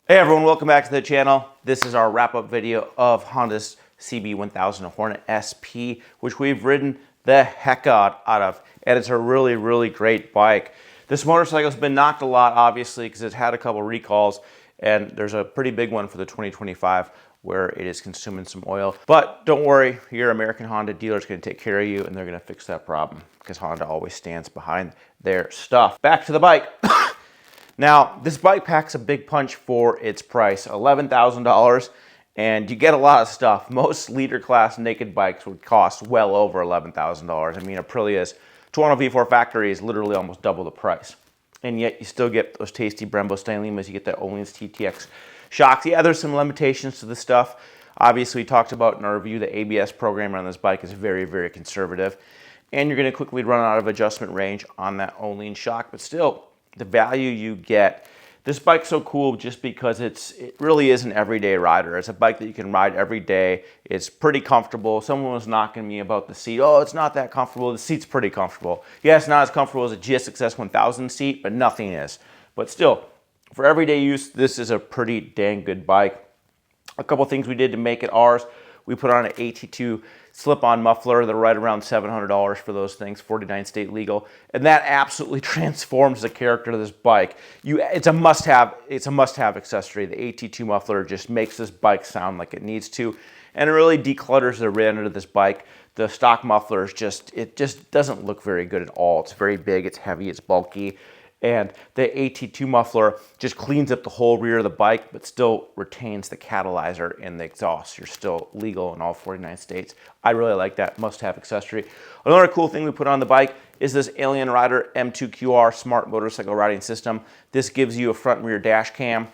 Hey everyone, welcome back to the channel. This is our wrap-up video of Honda's CB1000 Hornet SP, which we've ridden the heck out of, and it's a really great bike. This motorcycle's been knocked a lot, obviously, because it's had a couple recalls, and there's a pretty big one for the 2025 where it is consuming some oil. But don't worry, your American Honda dealer is going to take care of you, and they're going to fix that problem, because Honda always stands behind their stuff. Back to the bike. Now, this bike packs a big punch for its price, $11,000, and you get a lot of stuff. Most leader class naked bikes would cost well over $11,000. I mean, Aprilia's 210 V4 factory is literally almost double the price. And yet you still get those tasty Brembo Stylemas, you get that Öhlins TTX shocks. Yeah, there's some limitations to this stuff. Obviously, we talked about in our review, the ABS program on this bike is very conservative. And you're gonna quickly run out of adjustment range on that Öhlins shock, but still, the value you get. This bike's so cool just because it really is an everyday rider. It's a bike that you can ride every day. It's pretty comfortable. Someone was knocking me about the seat. Oh, it's not that comfortable. The seat's pretty comfortable. Yeah, it's not as comfortable as a GSX S1000 seat, but nothing is. But still, for everyday use, this is a pretty dang good bike. A couple things we did to make it ours. We put on an AT2 slip-on muffler. They're right around $700 for those things, 49 state legal, and that absolutely transforms the character of this bike. It's a must-have. It's a must-have accessory. The AT2 muffler just makes this bike sound like it needs to, and it really declutters the rear end of this bike. The stock muffler is just doesn't look very good at all. It's very big. It's heavy. It's bulky. And the AT2 muffler just cleans up the whole rear of the bike, but still retains the catalyzer and the exhaust. You're still legal in all 49 states. I really like that must-have accessory. Another cool thing we put on the bike is this Alien Rider M2QR smart motorcycle riding system. This gives you a front and rear dash cam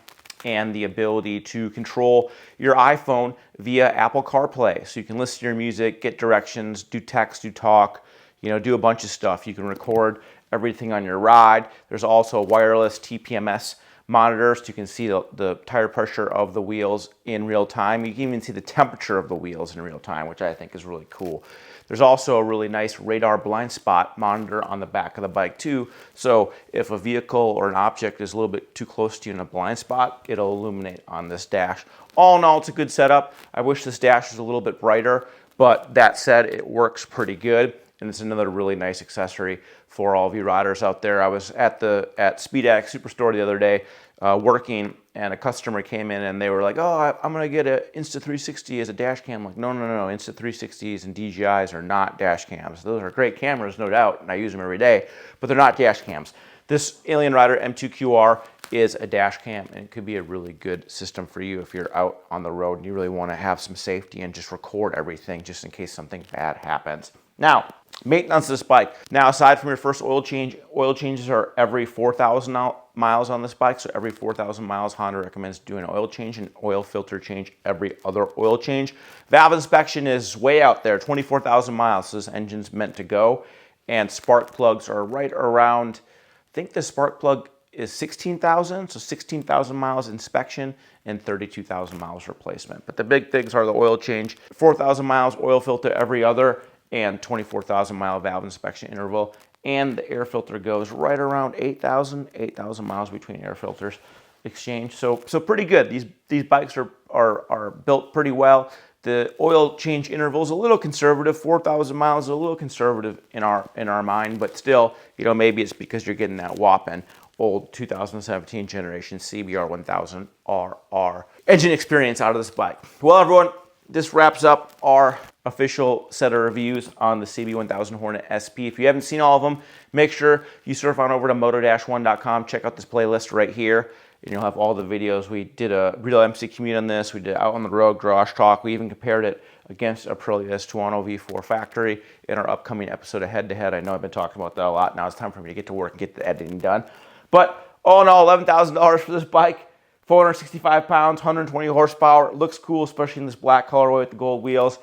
and the ability to control your iPhone via Apple CarPlay. So you can listen to your music, get directions, do text, do talk, do a bunch of stuff. You can record everything on your ride. There's also wireless TPMS monitors so you can see the tire pressure of the wheels in real time. You can even see the temperature of the wheels in real time, which I think is really cool. There's also a really nice radar blind spot monitor on the back of the bike too. So if a vehicle or an object is a little bit too close to you in a blind spot, it'll illuminate on this dash. All in all, it's a good setup. I wish this dash was a little bit brighter, but that said, it works pretty good. And it's another really nice accessory for all of you riders out there. I was at SpeedX Superstore the other day working, and a customer came in and they were like, oh, I'm gonna get an Insta360 as a dash cam. I'm like, no, Insta360s and DJIs are not dash cams. Those are great cameras, no doubt, and I use them every day, but they're not dash cams. This Alien Rider M2QR is a dash cam, and it could be a really good system for you if you're out on the road and you really wanna have some safety and just record everything just in case something bad happens. Now, maintenance of this bike. Now, aside from your first oil change, oil changes are every 4,000 miles on this bike. So every 4,000 miles, Honda recommends doing an oil change and oil filter change every other oil change. Valve inspection is way out there, 24,000 miles. So this engine's meant to go. And spark plugs are right around, I think the spark plug is 16,000. So 16,000 miles inspection and 32,000 miles replacement. But the big things are the oil change, 4,000 miles oil filter every other, and 24,000 mile valve inspection interval. And the air filter goes right around 8,000 miles between air filters exchange. So pretty good. These bikes are built pretty well. The oil change interval is a little conservative. 4,000 miles is a little conservative in our mind, but still, maybe it's because you're getting that whopping old 2017 generation CBR1000 RR engine experience out of this bike. Well, everyone, this wraps up our official set of reviews on the CB1000 Hornet SP. If you haven't seen all of them, make sure you surf on over to moto-1.com. Check out this playlist right here, and you'll have all the videos. We did a real MC commute on this. We did out on the road garage talk. We even compared it against Aprilia's 210 V4 factory in our upcoming episode of Head to Head. I know I've been talking about that a lot. Now it's time for me to get to work and get the editing done. But all in all, $11,000 for this bike. 465 pounds, 120 horsepower. It looks cool, especially in this black colorway with the gold wheels.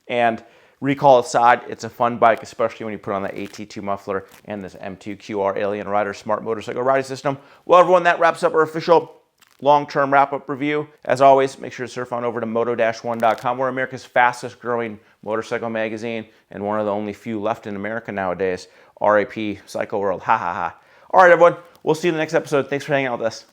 And recall aside, it's a fun bike, especially when you put on the AT2 muffler and this M2QR Alien Rider smart motorcycle riding system. Well, everyone, that wraps up our official long-term wrap-up review. As always, make sure to surf on over to moto-1.com. We're America's fastest growing motorcycle magazine and one of the only few left in America nowadays. RAP, Cycle World, ha ha ha. All right, everyone, we'll see you in the next episode. Thanks for hanging out with us.